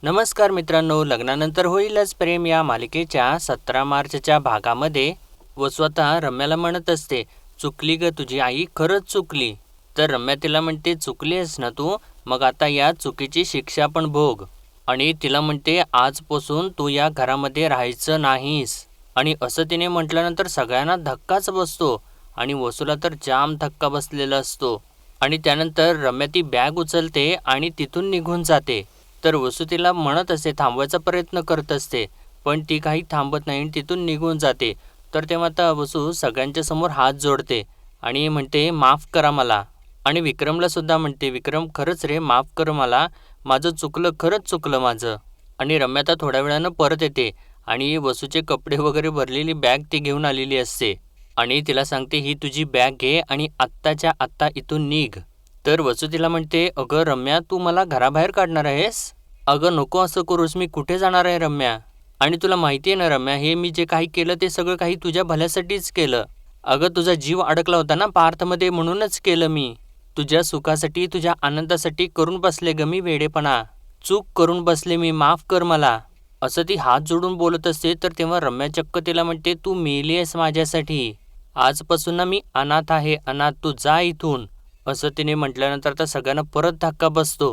नमस्कार मित्रांनो, लग्नानंतर होईलच प्रेम या मालिकेच्या 17 मार्चच्या भागामध्ये व स्वतः रम्याला म्हणत असते, चुकली ग तुझी आई, खरंच चुकली. तर रम्या तिला म्हणते, चुकलीस ना तू, मग आता या चुकीची शिक्षा पण भोग. आणि तिला म्हणते, आजपासून तू या घरामध्ये राहायचं नाहीस. आणि असं तिने म्हटल्यानंतर सगळ्यांना धक्काच बसतो आणि वसूला तर जाम धक्का बसलेला असतो. आणि त्यानंतर रम्या ती बॅग उचलते आणि तिथून निघून जाते. तर वसू तिला म्हणत असते, थांबवायचा प्रयत्न करत असते, पण ती काही थांबत नाही आणि तिथून निघून जाते. तर तेव्हा आता वसू सगळ्यांच्या समोर हात जोडते आणि म्हणते, माफ करा मला. आणि विक्रमला सुद्धा म्हणते, विक्रम खरंच रे, माफ कर मला, माझं चुकलं, खरंच चुकलं माझं. आणि रम्या आता थोड्या वेळानं परत येते आणि वसूचे कपडे वगैरे भरलेली बॅग ती घेऊन आलेली असते. आणि तिला सांगते, ही तुझी बॅग घे आणि आत्ताच्या आत्ता इथून निघ. तर वसू तिला म्हणते, अगं रम्या, तू मला घराबाहेर काढणार आहेस? अगं नको असं करूस, मी कुठे जाणार आहे रम्या? आणि तुला माहिती आहे ना रम्या, हे मी जे काही केलं ते सगळं काही तुझ्या भल्यासाठीच केलं. अगं तुझा जीव अडकला होता ना पार्थमध्ये, म्हणूनच केलं मी. तुझ्या सुखासाठी, तुझ्या आनंदासाठी करून बसले ग मी वेडेपणा. चूक करून बसले मी, माफ कर मला. असं ती हात जोडून बोलत असते. तर तेव्हा रम्या चक्क तिला म्हणते, तू मेली आहेस माझ्यासाठी. आजपासून ना मी अनाथ आहे, अनाथ, तू जा इथून. असं तिने म्हटल्यानंतर आता सगळ्यांना परत धक्का बसतो.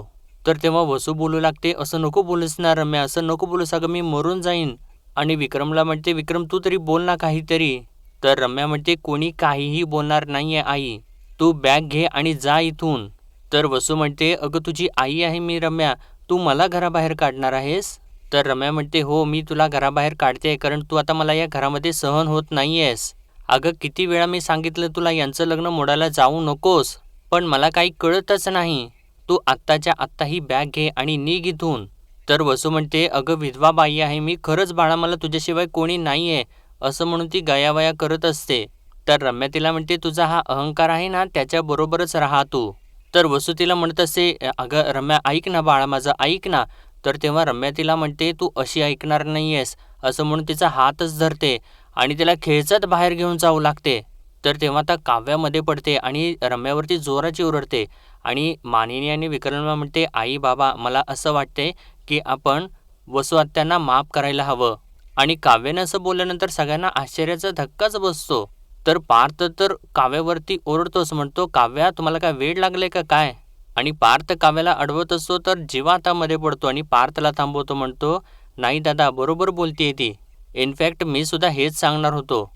तर तेव्हा वसू बोलू लागते, असं नको बोलूस ना रम्या, असं नको बोलूस, अगं मी मरून जाईन. आणि विक्रमला म्हणते, विक्रम तू तरी बोल ना काहीतरी. तर रम्या म्हणते, कोणी काहीही बोलणार नाहीये आई, तू बॅग घे आणि जा इथून. तर वसू म्हणते, अगं तुझी आई आहे मी रम्या, तू मला घराबाहेर काढणार आहेस? तर रम्या म्हणते, हो मी तुला घराबाहेर काढते, कारण तू आता मला या घरामध्ये सहन होत नाहीयेस. अगं किती वेळा मी सांगितलं तुला यांचं लग्न मोडायला जाऊ नकोस, पण मला काही कळतच नाही. तू आत्ताच्या आत्ता ही बॅग घे आणि निघ इथून. तर वसू म्हणते, अगं विधवा बाई आहे मी, खरंच बाळा, मला तुझ्याशिवाय कोणी नाही आहे, असं म्हणून ती गयावया करत असते. तर रम्या तिला म्हणते, तुझा हा अहंकार आहे ना, त्याच्याबरोबरच राहा तू. तर वसू तिला म्हणत असते, अगं रम्या ऐक ना बाळा माझं, ऐक ना. तर तेव्हा रम्या तिला म्हणते, तू अशी ऐकणार नाही आहेस, असं म्हणून तिचा हातच धरते आणि तिला खेचत बाहेर घेऊन जाऊ लागते. तर तेव्हा आता काव्यामध्ये पडते आणि रम्यावरती जोराची ओरडते. आणि मानिनी आणि विक्रमला म्हणते, आई बाबा, मला असं वाटते की आपण वसू आत्यांना माफ करायला हवं. आणि काव्याने असं बोलल्यानंतर सगळ्यांना आश्चर्याचा धक्काच बसतो. तर पार्थ तर काव्यावरती ओरडतोच, म्हणतो, काव्या तुम्हाला काय वेड लागले का काय? आणि पार्थ काव्याला अडवत असतो. तर जीवा आता मध्ये पडतो आणि पार्थला थांबवतो, म्हणतो, नाही दादा, बरोबर बोलतेय ती, इनफॅक्ट मी सुद्धा हेच सांगणार होतो.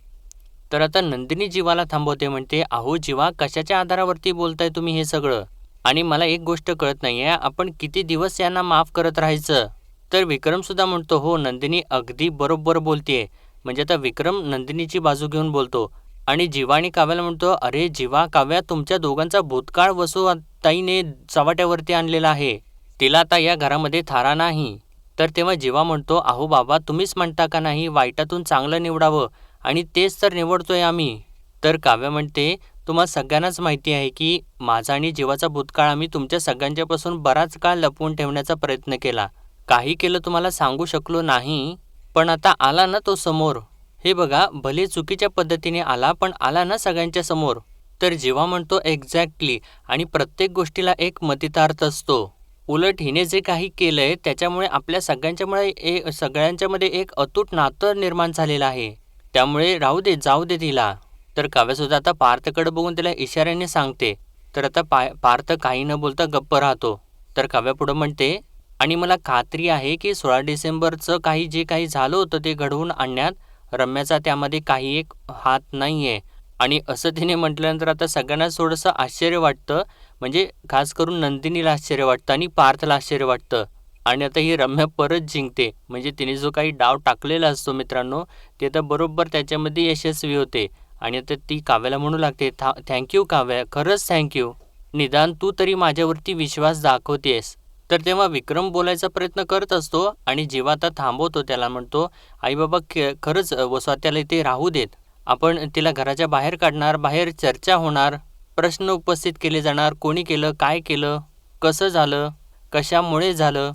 तर आता नंदिनी जीवाला थांबवते, म्हणते, अहो जीवा, कशाच्या आधारावरती बोलताय तुम्ही हे सगळं? आणि मला एक गोष्ट कळत नाही आहे, आपण किती दिवस यांना माफ करत राहायचं? तर विक्रम सुद्धा म्हणतो, हो नंदिनी अगदी बरोबर बोलतेय. म्हणजे आता विक्रम नंदिनीची बाजू घेऊन बोलतो. आणि जीवा आणि काव्याला म्हणतो, अरे जीवा काव्या, तुमच्या दोघांचा भूतकाळ वसू ताईने चव्हाट्यावरती आणलेला आहे, तिला आता या घरामध्ये थारा नाही. तर तेव्हा जीवा म्हणतो, अहो बाबा, तुम्हीच म्हणता का नाही वाईटातून चांगलं निवडावं, आणि तेच तर निवडतोय आम्ही. तर काव्य म्हणते, तुम्हा सगळ्यांनाच माहिती आहे की माझा आणि जीवाचा भूतकाळ आम्ही तुमच्या सगळ्यांच्यापासून बराच काळ लपवून ठेवण्याचा प्रयत्न केला, काही केलं तुम्हाला सांगू शकलो नाही, पण आता आला ना तो समोर. हे बघा, भले चुकीच्या पद्धतीने आला, पण आला ना सगळ्यांच्या समोर. तर जीवा म्हणतो, एक्झॅक्टली, आणि प्रत्येक गोष्टीला एक मतितार्थ असतो. उलट हिने जे काही केलंय त्याच्यामुळे आपल्या सगळ्यांच्यामध्ये एक अतूट नातं निर्माण झालेलं आहे, त्यामुळे राहू दे, जाऊ दे तिला. तर काव्यसुद्धा आता पार्थकडे बघून तिला इशाऱ्याने सांगते. तर आता पार्थ काही न बोलता गप्प राहतो. तर काव्य पुढं म्हणते, आणि मला खात्री आहे की 16 डिसेंबरचं जे काही झालं होतं ते घडवून आणण्यात रम्याचा त्यामध्ये काही एक हात नाही आहे. आणि असं तिने म्हटल्यानंतर आता सगळ्यांना थोडंसं आश्चर्य वाटतं, म्हणजे खास करून नंदिनीला आश्चर्य वाटतं आणि पार्थला आश्चर्य वाटतं. आणि आता ही रम्या परत जिंकते, म्हणजे तिने जो काही डाव टाकलेला असतो मित्रांनो, ते तर बरोबर त्याच्यामध्ये यशस्वी होते. आणि आता ती काव्याला म्हणू लागते, थँक्यू काव्या, खरंच थँक्यू, निदान तू तरी माझ्यावरती विश्वास दाखवतेस. तर तेव्हा विक्रम बोलायचा प्रयत्न करत असतो आणि जीवा आता थांबवतो, त्याला म्हणतो, आई बाबा, खरंच वसवात्याला इथे राहू देत, आपण तिला घराच्या बाहेर काढणार, बाहेर चर्चा होणार, प्रश्न उपस्थित केले जाणार, कोणी केलं, काय केलं, कसं झालं, कशामुळे झालं,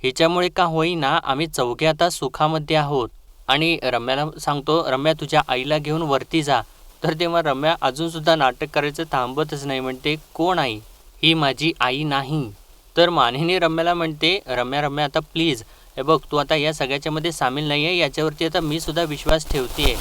हिच्यामुळे का होईना आम्ही चौघे आता सुखामध्ये आहोत. आणि रम्याला सांगतो, रम्या तुझ्या आईला घेऊन वरती जा. तर तेव्हा रम्या अजूनसुद्धा नाटक करायचं थांबतच नाही, म्हणते, कोण आई? ही माझी आई नाही. तर मानिनी रम्याला म्हणते, रम्या रम्या आता प्लीज, हे बघ तू आता या सगळ्याच्यामध्ये सामील नाही आहे, याच्यावरती आता मी सुद्धा विश्वास ठेवते.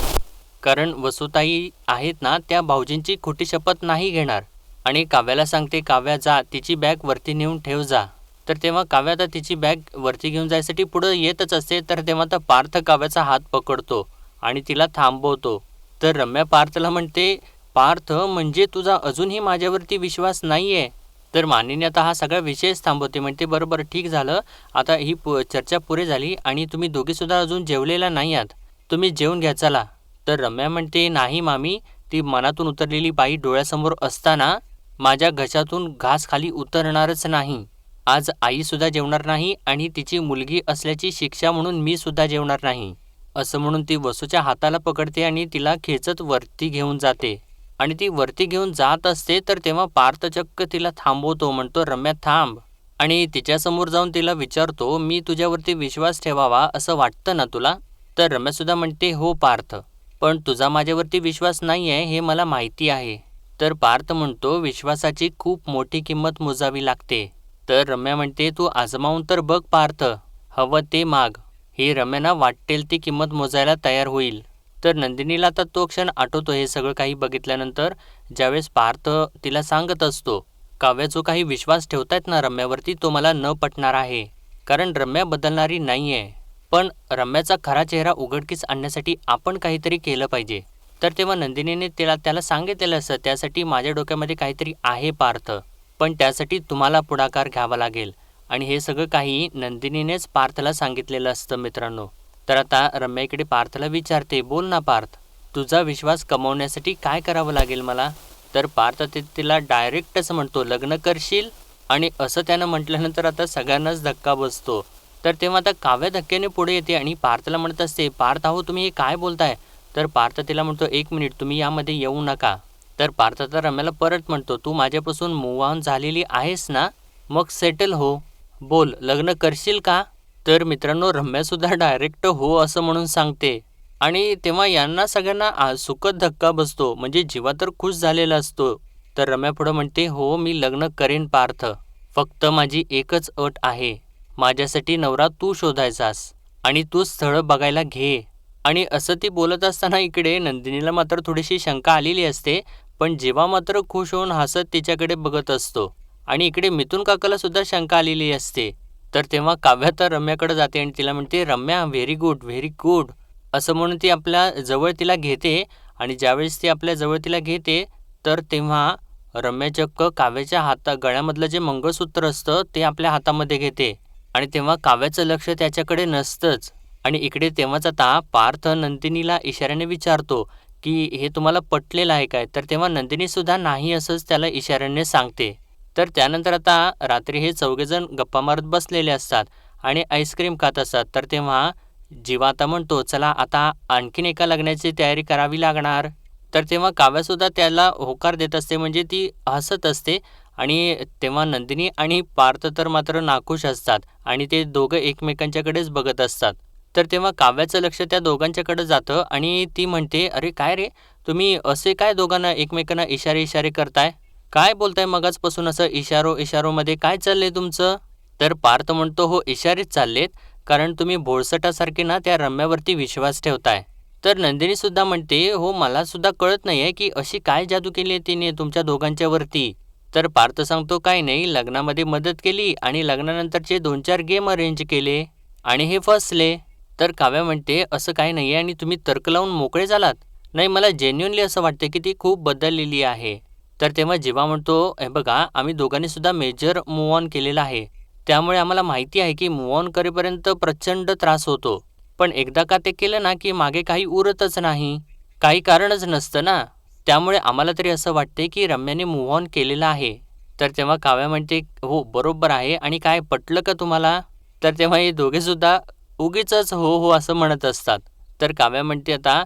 कारण वसुताई आहेत ना, त्या भाऊजींची खोटी शपथ नाही घेणार. आणि काव्याला सांगते, काव्या जा, तिची बॅग वरती नेऊन ठेव जा. तर तेव्हा काव्या आता तिची बॅग वरती घेऊन जायसाठी पुढं येतच असते. तर तेव्हा आता पार्थ काव्याचा हात पकडतो आणि तिला थांबवतो. तर रम्या पार्थला म्हणते, पार्थ म्हणजे तुझा अजूनही माझ्यावरती विश्वास नाही आहे. तर मानिनी आता हा सगळा विषयच थांबवते. म्हणते, बरं बरं ठीक झालं, आता ही चर्चा पुरी झाली आणि तुम्ही दोघीसुद्धा अजून जेवलेला नाही आहात, तुम्ही जेवून घ्या चला. तर रम्या म्हणते, नाही मामी, ती मनातून उतरलेली बाई डोळ्यासमोर असताना माझ्या घशातून घास खाली उतरणारच नाही. आज आईसुद्धा जेवणार नाही आणि तिची मुलगी असल्याची शिक्षा म्हणून मी सुद्धा जेवणार नाही. असं म्हणून ती वसूच्या हाताला पकडते आणि तिला खेचत वरती घेऊन जाते. आणि ती वरती घेऊन जात असते. तर तेव्हा पार्थ चक्क तिला थांबवतो, म्हणतो, रम्या थांब. आणि तिच्यासमोर जाऊन तिला विचारतो, मी तुझ्यावरती विश्वास ठेवावा असं वाटतं ना तुला? तर रम्यासुद्धा म्हणते, हो पार्थ, पण तुझा माझ्यावरती विश्वास नाही आहे हे मला माहिती आहे. तर पार्थ म्हणतो, विश्वासाची खूप मोठी किंमत मोजावी लागते. तर रम्या म्हणते, तू आजमावून तर बघ पार्थ, हवं ते माग. ही रम्याना वाटेल ती किंमत मोजायला तयार होईल. तर नंदिनीला आता तो क्षण आठवतो हे सगळं काही बघितल्यानंतर, ज्यावेळेस पार्थ तिला सांगत असतो, काव्या जो काही विश्वास ठेवतायत ना रम्यावरती, तो मला न पटणार आहे. कारण रम्या बदलणारी नाही आहे. पण रम्याचा खरा चेहरा उघडकीस आणण्यासाठी आपण काहीतरी केलं पाहिजे. तर तेव्हा नंदिनीने त्याला सांगितलेलं असतं, त्यासाठी माझ्या डोक्यामध्ये काहीतरी आहे पार्थ, पण त्यासाठी तुम्हाला पुढाकार घ्यावा लागेल. आणि हे सगळं काही नंदिनीनेच पार्थला सांगितलेलं असतं मित्रांनो. तर आता रम्या इकडे पार्थला विचारते, बोल ना पार्थ, तुझा विश्वास कमवण्यासाठी काय करावं लागेल मला? तर पार्थ तिला डायरेक्टच म्हणतो, लग्न करशील? आणि असं त्यानं म्हटल्यानंतर आता सगळ्यांनाच धक्का बसतो. तर तेव्हा आता काव्या धक्क्याने पुढे येते आणि पार्थला म्हणत असते, पार्थ अहो तुम्ही हे काय बोलताय? तर पार्थ तिला म्हणतो, एक मिनिट, तुम्ही यामध्ये येऊ नका. तर पार्थ तर रम्याला परत म्हणतो, तू माझ्यापासून मूव्ह ऑन झालेली आहेस ना, मग सेटल हो. बोल, लग्न करशील का? तर मित्रांनो, रम्यासुद्धा डायरेक्ट हो असं म्हणून सांगते. आणि तेव्हा यांना सगळ्यांना सुखद धक्का बसतो, म्हणजे जीवा तर खुश झालेला असतो. तर रम्या पुढं म्हणते, हो मी लग्न करेन पार्थ, फक्त माझी एकच अट आहे, माझ्यासाठी नवरा तू शोधायचास आणि तू स्थळं बघायला घे. आणि असं ती बोलत असताना इकडे नंदिनीला मात्र थोडीशी शंका आलेली असते, पण जेव्हा मात्र खुश होऊन हसत तिच्याकडे बघत असतो. आणि इकडे मिथुन काकाला सुद्धा शंका आलेली असते. तर तेव्हा काव्या तर रम्याकडे जाते आणि तिला म्हणते, रम्या व्हेरी गुड व्हेरी गुड असं म्हणून ती आपल्या जवळ तिला घेते. आणि ज्यावेळेस ती आपल्या जवळ तिला घेते, तर तेव्हा रम्या चक्क काव्याच्या गळ्यामधलं जे मंगळसूत्र असतं ते आपल्या हातामध्ये घेते. आणि तेव्हा काव्याचं लक्ष त्याच्याकडे नसतंच. आणि इकडे तेव्हाच आता पार्थ नंदिनीला इशाऱ्याने विचारतो की हे तुम्हाला पटलेलं आहे काय? तर तेव्हा नंदिनीसुद्धा नाही असंच त्याला इशाऱ्याने सांगते. तर त्यानंतर आता रात्री हे चौघेजण गप्पा मारत बसलेले असतात आणि आईस्क्रीम खात असतात. तर तेव्हा जीवा आता म्हणतो, चला आता आणखीन एका लग्नाची तयारी करावी लागणार. तर तेव्हा काव्यासुद्धा त्याला होकार देत असते, म्हणजे ती हसत असते. आणि तेव्हा नंदिनी आणि पार्थ तर मात्र नाखुश असतात आणि ते दोघं एकमेकांच्याकडेच बघत असतात. तर तेव्हा काव्याचं लक्ष त्या दोघांच्याकडे जातं आणि ती म्हणते, अरे काय रे, तुम्ही असे काय दोघांना एकमेकांना इशारे करताय? काय बोलताय मगाचपासून असं इशारोमध्ये, काय चाललंय तुमचं? तर पार्थ म्हणतो, हो इशारेच चाललेत, कारण तुम्ही भोळसटासारखे ना त्या रम्यावरती विश्वास ठेवताय. तर नंदिनी सुद्धा म्हणते, हो मला सुद्धा कळत नाहीये की अशी काय जादू केली आहे तिने तुमच्या दोघांच्या वरती. तर पार्थ सांगतो, काय नाही, लग्नामध्ये मदत केली आणि लग्नानंतरचे 2-4 गेम अरेंज केले आणि हे फसले. तर काव्या म्हणते, असं काही नाही आहे आणि तुम्ही तर्क लावून मोकळे झालात? नाही, मला जेन्युअनली असं वाटते की ती खूप बदललेली आहे. तर तेव्हा जेव्हा म्हणतो, हे बघा आम्ही दोघांनी सुद्धा मेजर मूव्ह ऑन केलेला आहे, त्यामुळे आम्हाला माहिती आहे की मूव्ह ऑन करेपर्यंत प्रचंड त्रास होतो, पण एकदा का ते केलं ना की मागे काही उरतच नाही, काही कारणच नसतं ना. त्यामुळे आम्हाला तरी असं वाटते की रम्याने मूव्ह ऑन केलेला आहे. तर तेव्हा काव्या म्हणते, हो बरोबर आहे, आणि काय पटलं का तुम्हाला? तर तेव्हा हे दोघेसुद्धा उगीचच हो हो असं म्हणत असतात. तर काव्या म्हणते, आता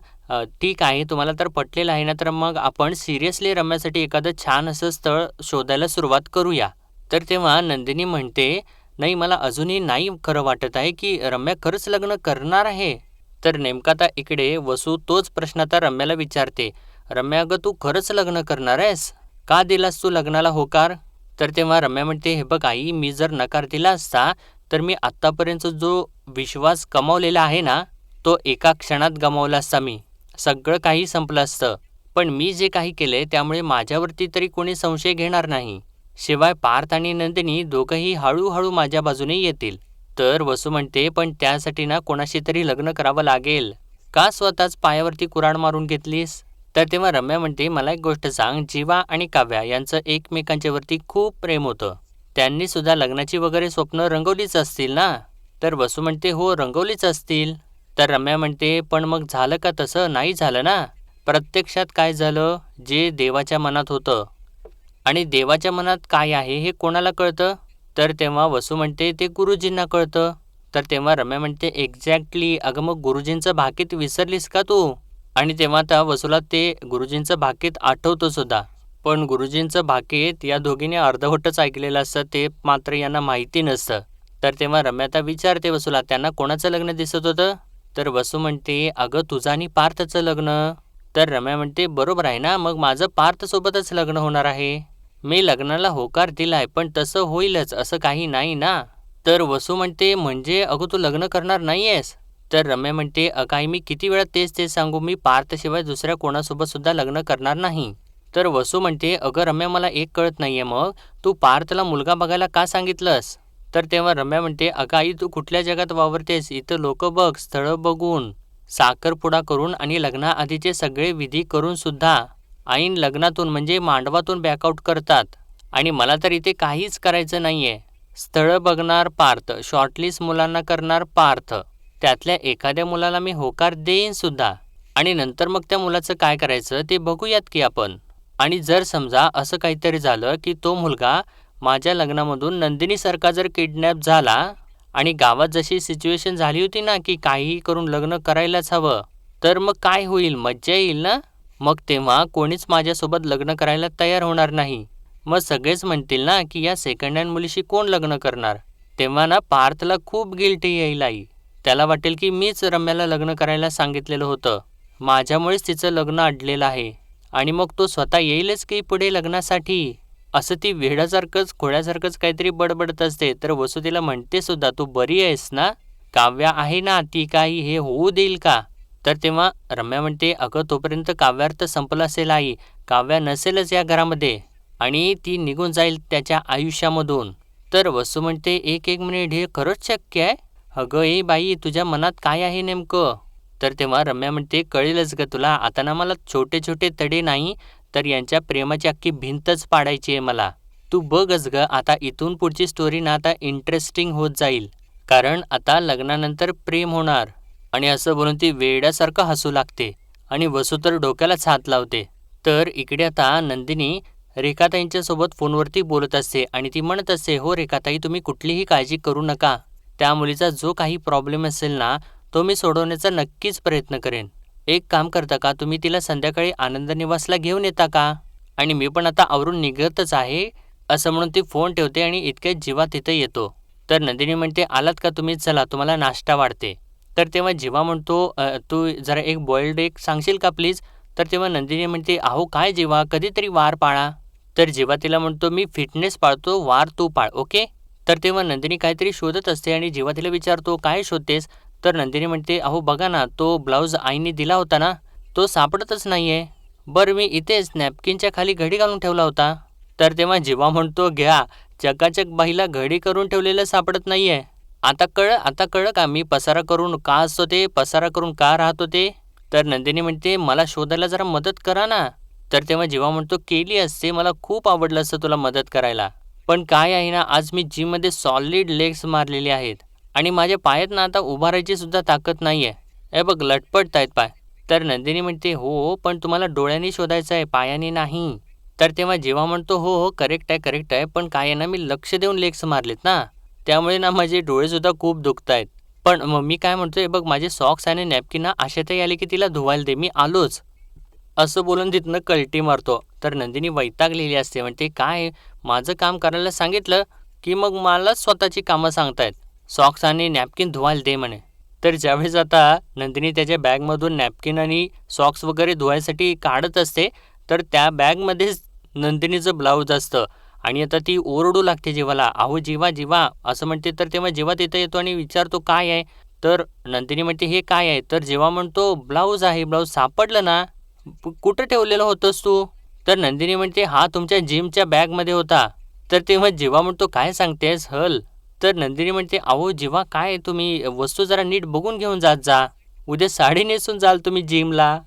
ठीक आहे, तुम्हाला तर पटलेलं आहे ना, तर मग आपण सिरियसली रम्यासाठी एखादं छान असं स्थळ शोधायला सुरुवात करूया. तर तेव्हा नंदिनी म्हणते, नाही मला अजूनही नाही खरं वाटत आहे की रम्या खरंच लग्न करणार आहे. तर नेमका आता इकडे वसू तोच प्रश्न आता रम्याला विचारते, रम्या अगं तू खरंच लग्न करणार आहेस? का दिलास तू लग्नाला होकार? तर तेव्हा रम्या म्हणते, हे बघ आई, मी जर नकार दिला असता तर मी आत्तापर्यंत जो विश्वास कमावलेला आहे ना, तो एका क्षणात गमावला असता मी. सगळं काही संपलं असतं. पण मी जे काही केलंय त्यामुळे माझ्यावरती तरी कोणी संशय घेणार नाही. शिवाय पार्थ आणि नंदिनी दोघंही हळूहळू माझ्या बाजूने येतील. तर वसू म्हणते, पण त्यासाठी ना कोणाशी तरी लग्न करावं लागेल. का स्वतःच पायावरती कुऱ्हाड मारून घेतलीस? तर तेव्हा रम्या म्हणते, मला एक गोष्ट सांग, जीवा आणि काव्या यांचं एकमेकांच्यावरती खूप प्रेम होतं. त्यांनी सुद्धा लग्नाची वगैरे स्वप्न रंगवलीच असतील ना? तर वसू म्हणते, हो रंगवलीच असतील. तर रम्या म्हणते, पण मग झालं का तसं? नाही झालं ना. प्रत्यक्षात काय झालं, जे देवाच्या मनात होतं आणि देवाच्या मनात काय आहे हे कोणाला कळतं? तर तेव्हा वसू म्हणते, ते गुरुजींना कळतं. तर तेव्हा रम्या म्हणते, एक्झॅक्टली, अगं मग गुरुजींचं भाकीत विसरलीस का तू? आणि तेव्हा त्या वसूला ते गुरुजींचं भाकीत आठवतं सुद्धा. पण गुरुजींचं भाकीत या दोघींनी अर्धवटच ऐकलेलं असतं, ते मात्र यांना माहिती नसतं. तर तेव्हा रम्या आता विचारते वसूला, त्यांना कोणाचं लग्न दिसत होतं? तर वसू म्हणते, अगं तुझं आणि पार्थचं लग्न. तर रम्या म्हणते, बरोबर आहे ना, मग माझं पार्थसोबतच लग्न होणार आहे. मी लग्नाला होकार दिलाय, पण तसं होईलच असं काही नाही ना. तर वसू म्हणते, म्हणजे अगं तू लग्न करणार नाहीयेस? तर रम्या म्हणते, काय मी किती वेळा तेच तेच सांगू, मी पार्थशिवाय दुसऱ्या कोणासोबत सुद्धा लग्न करणार नाही. तर वसू म्हणते, अगं रम्या, मला एक कळत नाहीये, मग तू पार्थला मुलगा बघायला का सांगितलंस? तर तेव्हा रम्या म्हणते, अगं आई, तू कुठल्या जगात वावरतेस? इथं लोक बघ, स्थळं बघून, साखरपुडा करून आणि लग्नाआधीचे सगळे विधी करून सुद्धा ऐन लग्नातून म्हणजे मांडवातून बॅकआउट करतात. आणि मला तर इथे काहीच करायचं नाहीये. स्थळं बघणार पार्थ, शॉर्टलिस्ट मुलांना करणार पार्थ, त्यातल्या एखाद्या मुलाला मी होकार देईन सुद्धा, आणि नंतर मग त्या मुलाचं काय करायचं ते बघूयात की आपण. आणि जर समजा असं काहीतरी झालं की तो मुलगा माझ्या लग्नामधून नंदिनीसारखा जर किडनॅप झाला आणि गावात जशी सिच्युएशन झाली होती ना की काहीही करून लग्न करायलाच हवं, तर मग काय होईल? मज्जा येईल ना. मग तेव्हा कोणीच माझ्यासोबत लग्न करायला तयार होणार नाही. मग सगळेच म्हणतील ना की या सेकंड हँड मुलीशी कोण लग्न करणार. तेव्हा ना पार्थला खूप गिल्टी येईल आई. त्याला वाटेल की मीच रम्याला लग्न करायला सांगितलेलं होतं, माझ्यामुळेच तिचं लग्न अडलेलं आहे. आणि मग तो स्वतः येईलच की पुढे लग्नासाठी. असं ती वेड्यासारखंच खोड्यासारखंच काहीतरी बडबडत असते. तर वसू तिला म्हणते सुद्धा, तू बरी आहेस ना? काव्या आहे ना, ती काही हे होऊ देईल का? तर तेव्हा रम्या म्हणते, अगं तोपर्यंत काव्यार्थ संपला असेल आई, काव्या नसेलच या घरामध्ये आणि ती निघून जाईल त्याच्या आयुष्यामधून. तर वसू म्हणते, एक एक मिनिट, हे खरंच शक्य आहे? अगं ए बाई, तुझ्या मनात काय आहे नेमकं? तर तेव्हा रम्या म्हणते, कळेलच ग तुला. आता ना मला छोटे छोटे तडे नाही तर यांच्या प्रेमाची अख्खी भिंतच पाडायची आहे मला. तू बघच ग, आता इथून पुढची स्टोरी ना आता इंटरेस्टिंग होत जाईल, कारण आता लग्नानंतर प्रेम होणार. आणि असं बोलून ती वेड्यासारखं हसू लागते आणि वसू तर डोक्यालाच हात लावते. तर इकडे आता नंदिनी रेखाताईंच्या सोबत फोनवरती बोलत असते आणि ती म्हणत असते, हो रेखाताई, तुम्ही कुठलीही काळजी करू नका. त्या मुलीचा जो काही प्रॉब्लेम असेल ना, तो मी सोडवण्याचा नक्कीच प्रयत्न करेन. एक काम करता का, तुम्ही तिला संध्याकाळी आनंद निवासला घेऊन येता का? आणि मी पण आता आवरून निघतच आहे, असं म्हणून ती फोन ठेवते आणि इतक्यात जीवा तिथं येतो. तर नंदिनी म्हणते, आलात का तुम्ही? चला तुम्हाला नाश्ता वाढते. तर तेव्हा जीवा म्हणतो, तू जरा एक बॉइल्ड एग सांगशील का प्लीज? तर तेव्हा नंदिनी म्हणते, अहो काय जीवा, कधीतरी वार पाळा. तर जीवा तिला म्हणतो, मी फिटनेस पाळतो, वार तू पाळ, ओके? तर तेव्हा नंदिनी काहीतरी शोधत असते आणि जीवा तिला विचारतो, काय शोधतेस? तर नंदिनी म्हणते, अहो बघा ना, तो ब्लाऊज आईने दिला होता ना, तो सापडतच नाहीये. बरं मी इथेच नॅपकिनच्या खाली घडी घालून ठेवला होता. तर तेव्हा जीवा म्हणतो, घ्या, चकाचक बाईला घडी करून ठेवलेलं सापडत नाहीये. आता कळलं का मी पसारा करून का असतो ते, पसारा करून का राहतो ते? तर नंदिनी म्हणते, मला शोधायला जरा मदत करा ना. तर तेव्हा जीवा म्हणतो, केली असते, मला खूप आवडलं असतं तुला मदत करायला. पण काय आहे ना, आज मी जिममध्ये सॉलिड लेग्स मारलेले आहेत आणि माझ्या पायात ना आता उभारायची सुद्धा ताकद नाहीये. हे बघ, लटपट आहेत पाय. तर नंदिनी म्हणते, हो पण तुम्हाला डोळ्यांनी शोधायचं आहे, पायाने नाही. तर तेव्हा जीवा म्हणतो, हो हो करेक्ट आहे, पण काय आहे ना, मी लक्ष देऊन लेग्स मारलेत ना, त्यामुळे ना माझे डोळेसुद्धा खूप दुखत आहेत. पण मग मी काय म्हणतोय, बघ माझे सॉक्स आणि नॅपकिन ना आशाताई आले की तिला धुवायला दे, मी आलोच. असं बोलून तिथनं कल्टी मारतो. तर नंदिनी वैतागलेली असते, म्हणते, काय माझं काम करायला सांगितलं की मग मलाच स्वतःची कामं सांगतायत. सॉक्स आणि नॅपकिन धुवायला दे म्हणे. तर ज्यावेळेस आता नंदिनी त्याच्या बॅगमधून नॅपकिन आणि सॉक्स वगैरे धुवायसाठी काढत असते, तर त्या बॅगमध्येच नंदिनीचं ब्लाऊज असतं आणि आता ती ओरडू लागते जीवाला, अहो जीवा जीवा असं म्हणते. तर तेव्हा जीवा तिथं येतो आणि विचारतो काय आहे. तर नंदिनी म्हणते हे काय आहे. तर जीवा म्हणतो ब्लाऊज आहे. ब्लाऊज सापडलं ना, कुठं ठेवलेलं होतंस तू. तर नंदिनी म्हणते हा तुमच्या जिमच्या बॅगमध्ये होता. तर तेव्हा जीवा म्हणतो काय सांगतेस हल. तर नंदिनी म्हणते अहो जीवा काय तुम्ही वस्तू जरा नीट बघून घेऊन जात जा, उद्या साडी नेसून जाल तुम्ही जिमला.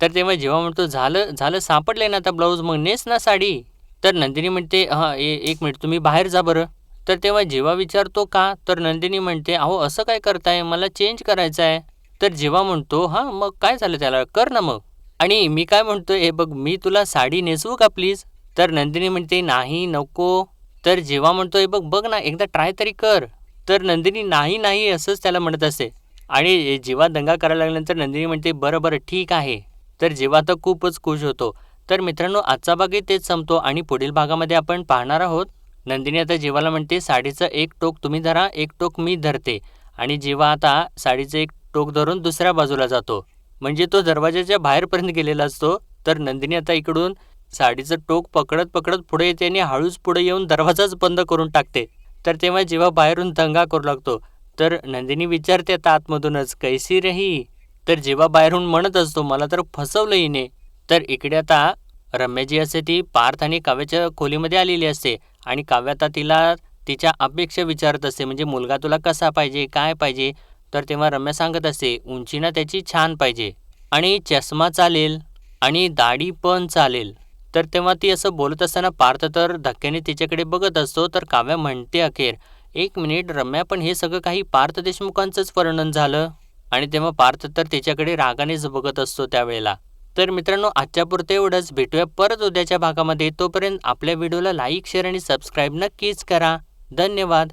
तर तेव्हा जेव्हा म्हणतो झालं झालं सापडलंय ना आता ब्लाऊज, मग नेस ना साडी. तर नंदिनी म्हणते हां एक मिनिट तुम्ही बाहेर जा बरं. तर तेव्हा जेव्हा विचारतो का. तर नंदिनी म्हणते अहो असं काय करताय, मला चेंज करायचं आहे. तर जेव्हा म्हणतो हां मग काय झालं त्याला, कर ना मग. आणि मी काय म्हणतोय हे बघ मी तुला साडी नेसवू का प्लीज. तर नंदिनी म्हणते नाही नको. तर जेव्हा म्हणतो हे बघ बघ ना एकदा ट्राय तरी कर. तर नंदिनी नाही नाही असंच त्याला म्हणत असते. आणि जेव्हा दंगा करायला लागल्यानंतर नंदिनी म्हणते बरं बरं ठीक आहे. तर जेव्हा तर खूपच खुश होतो. तर मित्रांनो आजचा भाग तेच संपतो आणि पुढील भागामध्ये आपण पाहणार आहोत. नंदिनी आता जीवाला म्हणते साडीचं एक टोक तुम्ही धरा, एक टोक मी धरते. आणि जेव्हा आता साडीचं एक टोक धरून दुसऱ्या बाजूला जातो, म्हणजे तो दरवाजाच्या बाहेरपर्यंत गेलेला असतो. तर नंदिनी आता इकडून साडीचं टोक पकडत पकडत पुढे येते आणि हळूच पुढे येऊन दरवाजाच बंद करून टाकते. तर तेव्हा जेव्हा बाहेरून दंगा करू लागतो, तर नंदिनी विचारते आता आतमधूनच कैसी रही. तर जेव्हा बाहेरून म्हणत असतो मला तर फसवलं हिने. तर इकडे आता रम्या जी असते ती पार्थ आणि काव्याच्या खोलीमध्ये आलेली असते. आणि काव्य आता तिला तिच्या अपेक्षा विचारत असते, म्हणजे मुलगा तुला कसा पाहिजे काय पाहिजे. तर तेव्हा रम्या सांगत असते उंची ना त्याची छान पाहिजे आणि चष्मा चालेल आणि दाढी पण चालेल. तर तेव्हा ती असं बोलत असताना पार्थ तर धक्क्याने तिच्याकडे बघत असतो. तर काव्या म्हणते अखेर एक मिनिट रम्या पण हे सगळं काही पार्थ देशमुखांचंच वर्णन झालं. आणि तेव्हा पार्थ तर तिच्याकडे रागानेच बघत असतो त्यावेळेला. तर मित्रांनो आजच्या पुरते एवढंच. भेटूया परत उद्याच्या भागामध्ये. तोपर्यंत आपल्या व्हिडिओला लाईक शेअर आणि सबस्क्राईब नक्कीच करा. धन्यवाद.